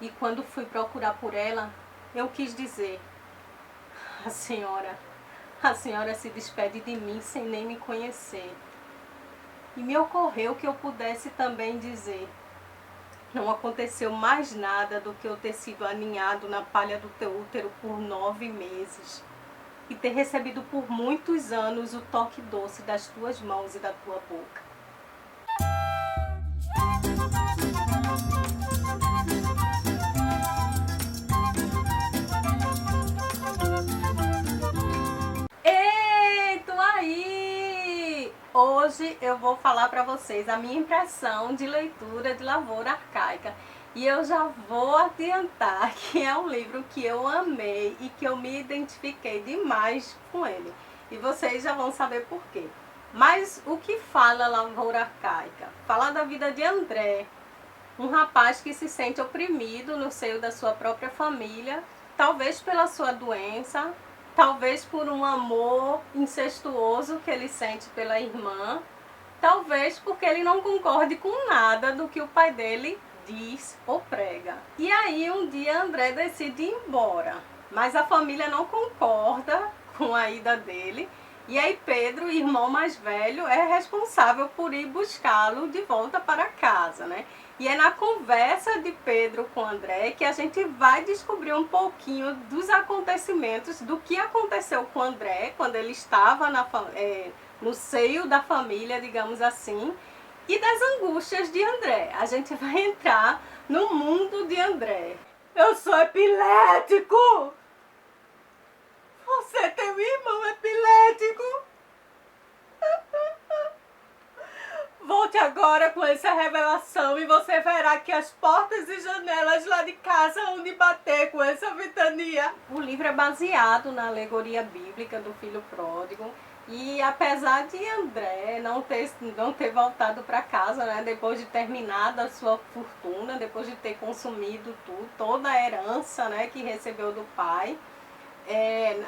E quando fui procurar por ela, eu quis dizer: a senhora se despede de mim sem nem me conhecer. E me ocorreu que eu pudesse também dizer: não aconteceu mais nada do que eu ter sido aninhado na palha do teu útero por 9 meses e ter recebido por muitos anos o toque doce das tuas mãos e da tua boca. Ei, tu aí! Hoje eu vou falar para vocês a minha impressão de leitura de Lavoura Arcaica. E eu já vou adiantar que é um livro que eu amei e que eu me identifiquei demais com ele. E vocês já vão saber por quê. Mas o que fala Lavoura Arcaica? Fala da vida de André, um rapaz que se sente oprimido no seio da sua própria família, talvez pela sua doença, talvez por um amor incestuoso que ele sente pela irmã, talvez porque ele não concorde com nada do que o pai dele diz ou prega. E aí um dia André decide ir embora, mas a família não concorda com a ida dele. E aí Pedro, irmão mais velho, é responsável por ir buscá-lo de volta para casa, né? E é na conversa de Pedro com André que a gente vai descobrir um pouquinho dos acontecimentos, do que aconteceu com André quando ele estava no seio da família, digamos assim, e das angústias de André. A gente vai entrar no mundo de André. Eu sou epilético! Você tem um irmão epilético? Volte agora com essa revelação e você verá que as portas e janelas lá de casa vão de bater com essa ventania. O livro é baseado na alegoria bíblica do filho pródigo. E apesar de André não ter voltado para casa, né, depois de terminada a sua fortuna, depois de ter consumido toda a herança, né, que recebeu do pai,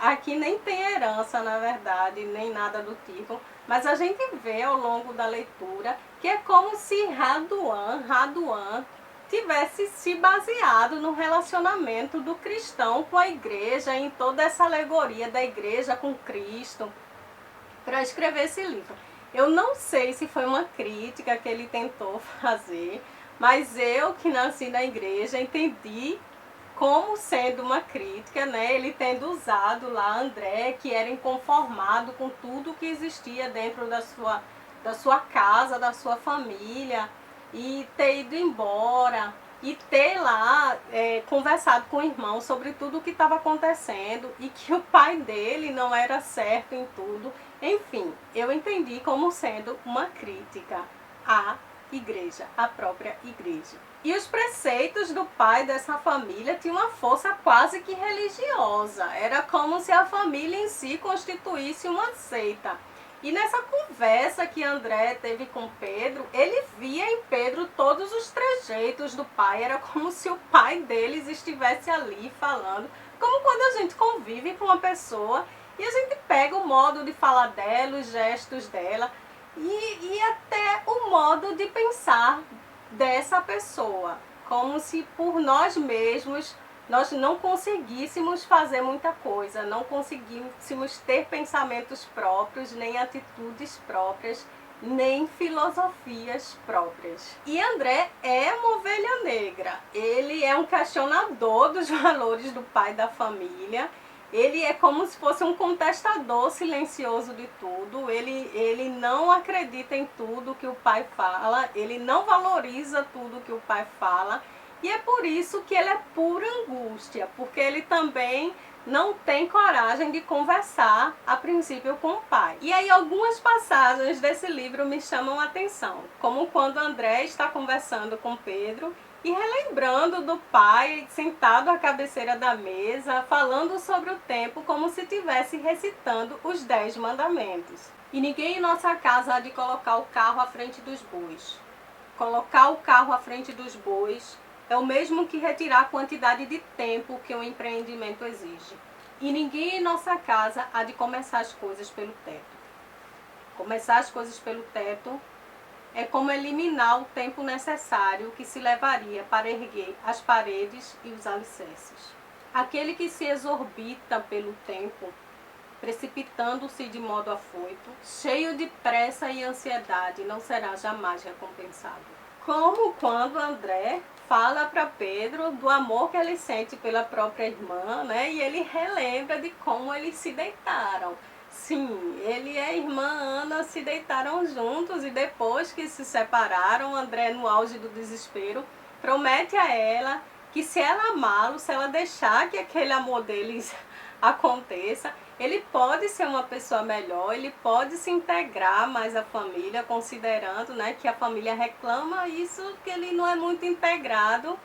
aqui nem tem herança, na verdade, nem nada do tipo, mas a gente vê ao longo da leitura que é como se Raduan tivesse se baseado no relacionamento do cristão com a igreja, em toda essa alegoria da igreja com Cristo, para escrever esse livro. Eu não sei se foi uma crítica que ele tentou fazer, mas eu, que nasci na igreja, entendi como sendo uma crítica, né? Ele tendo usado lá André, que era inconformado com tudo que existia dentro da sua casa, da sua família, e ter ido embora, e ter lá conversado com o irmão sobre tudo o que estava acontecendo, e que o pai dele não era certo em tudo. Enfim, eu entendi como sendo uma crítica à igreja, à própria igreja. E os preceitos do pai dessa família tinham uma força quase que religiosa. Era como se a família em si constituísse uma seita. E nessa conversa que André teve com Pedro, ele via em Pedro todos os trejeitos do pai. Era como se o pai deles estivesse ali falando. Como quando a gente convive com uma pessoa e a gente pega o modo de falar dela, os gestos dela e até o modo de pensar dessa pessoa, como se por nós mesmos nós não conseguíssemos fazer muita coisa, não conseguíssemos ter pensamentos próprios, nem atitudes próprias, nem filosofias próprias. E André é uma ovelha negra, ele é um questionador dos valores do pai da família. Ele é como se fosse um contestador silencioso de tudo. Ele não acredita em tudo que o pai fala, ele não valoriza tudo que o pai fala. E é por isso que ele é pura angústia, porque ele também não tem coragem de conversar a princípio com o pai. E aí algumas passagens desse livro me chamam a atenção, como quando André está conversando com Pedro e relembrando do pai sentado à cabeceira da mesa, falando sobre o tempo como se estivesse recitando os 10 mandamentos. E ninguém em nossa casa há de colocar o carro à frente dos bois. Colocar o carro à frente dos bois é o mesmo que retirar a quantidade de tempo que um empreendimento exige. E ninguém em nossa casa há de começar as coisas pelo teto. Começar as coisas pelo teto é como eliminar o tempo necessário que se levaria para erguer as paredes e os alicerces. Aquele que se exorbita pelo tempo, precipitando-se de modo afoito, cheio de pressa e ansiedade, não será jamais recompensado. Como quando André fala para Pedro do amor que ele sente pela própria irmã, né? E ele relembra de como eles se deitaram. Sim, ele e a irmã Ana se deitaram juntos e depois que se separaram, André, no auge do desespero, promete a ela que se ela amá-lo, se ela deixar que aquele amor deles aconteça, ele pode ser uma pessoa melhor, ele pode se integrar mais à família, considerando, né, que a família reclama isso, que ele não é muito integrado,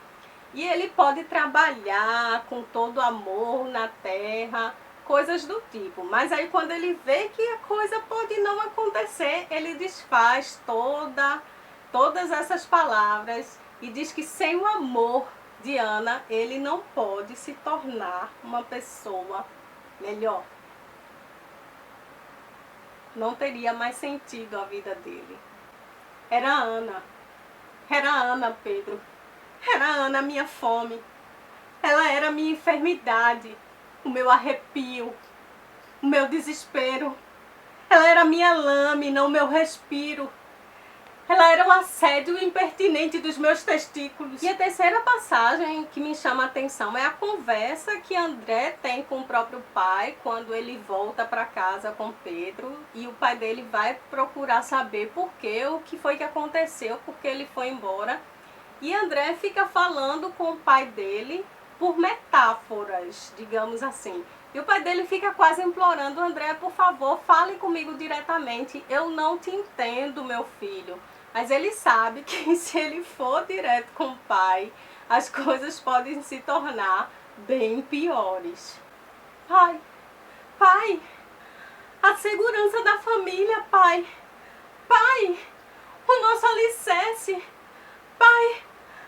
e ele pode trabalhar com todo amor na terra, coisas do tipo. Mas aí quando ele vê que a coisa pode não acontecer, ele desfaz todas essas palavras e diz que sem o amor de Ana, ele não pode se tornar uma pessoa melhor. Não teria mais sentido a vida dele. Era Ana, Pedro. Era Ana a minha fome. Ela era a minha enfermidade, o meu arrepio, o meu desespero. Ela era a minha lâmina, o meu respiro. Ela era o assédio impertinente dos meus testículos. E a terceira passagem que me chama a atenção é a conversa que André tem com o próprio pai quando ele volta para casa com Pedro e o pai dele vai procurar saber por quê, o que foi que aconteceu, porque ele foi embora. E André fica falando com o pai dele por metáforas, digamos assim. E o pai dele fica quase implorando: André, por favor, fale comigo diretamente. Eu não te entendo, meu filho. Mas ele sabe que se ele for direto com o pai, as coisas podem se tornar bem piores. Pai, a segurança da família, pai. Pai, o nosso alicerce. Pai,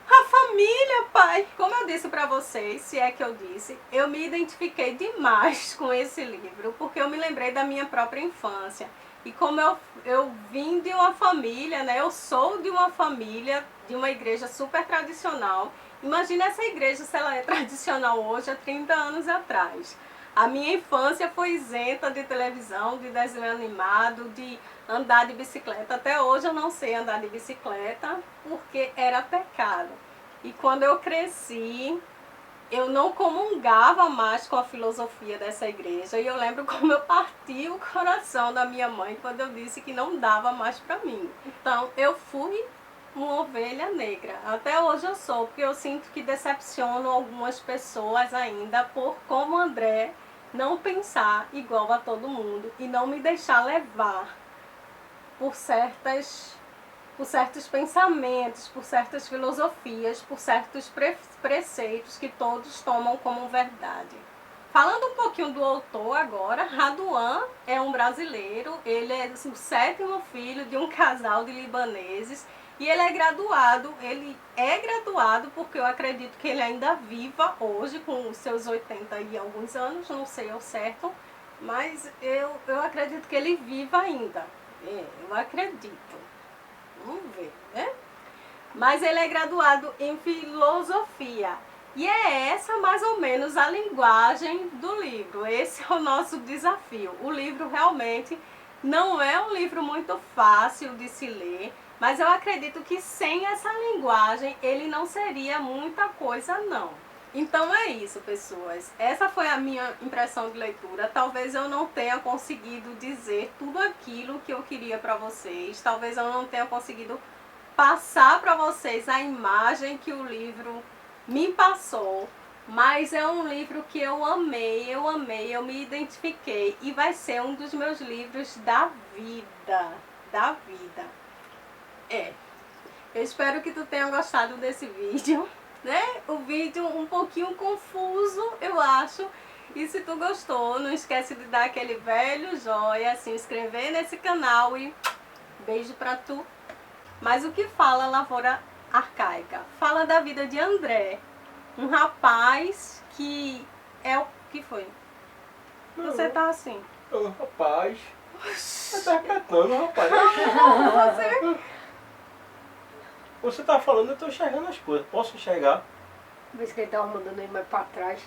a família, pai. Como eu disse para vocês, se é que eu disse, eu me identifiquei demais com esse livro, porque eu me lembrei da minha própria infância. E como eu vim de uma família, né? Eu sou de uma família, de uma igreja super tradicional. Imagina essa igreja se ela é tradicional hoje, há 30 anos atrás. A minha infância foi isenta de televisão, de desenho animado, de andar de bicicleta. Até hoje eu não sei andar de bicicleta, porque era pecado. E quando eu cresci, eu não comungava mais com a filosofia dessa igreja. E eu lembro como eu parti o coração da minha mãe quando eu disse que não dava mais para mim. Então eu fui uma ovelha negra. Até hoje eu sou, porque eu sinto que decepciono algumas pessoas ainda por, como André, não pensar igual a todo mundo e não me deixar levar por certos pensamentos, por certas filosofias, por certos preceitos que todos tomam como verdade. Falando um pouquinho do autor agora, Raduan é um brasileiro, ele é o 7º filho de um casal de libaneses e ele é graduado porque eu acredito que ele ainda viva hoje com os seus 80 e alguns anos, não sei ao certo, mas eu acredito que ele viva ainda, eu acredito. Vamos ver, né? Mas ele é graduado em filosofia. E é essa mais ou menos a linguagem do livro. Esse é o nosso desafio. O livro realmente não é um livro muito fácil de se ler, mas eu acredito que sem essa linguagem ele não seria muita coisa não. Então é isso, pessoas. Essa foi a minha impressão de leitura. Talvez eu não tenha conseguido dizer tudo aquilo que eu queria para vocês. Talvez eu não tenha conseguido passar para vocês a imagem que o livro me passou. Mas é um livro que eu amei, eu me identifiquei. E vai ser um dos meus livros da vida. Eu espero que tu tenha gostado desse vídeo. Né? O vídeo um pouquinho confuso, eu acho. E se tu gostou, não esquece de dar aquele velho joinha, se inscrever nesse canal e beijo pra tu. Mas o que fala Lavoura Arcaica? Fala da vida de André, um rapaz que é o que foi? Você tá assim. Rapaz. Você tá catando, rapaz. Você Você tá falando, eu tô enxergando as coisas. Posso enxergar? Vê se que ele tava mandando ele mais pra trás.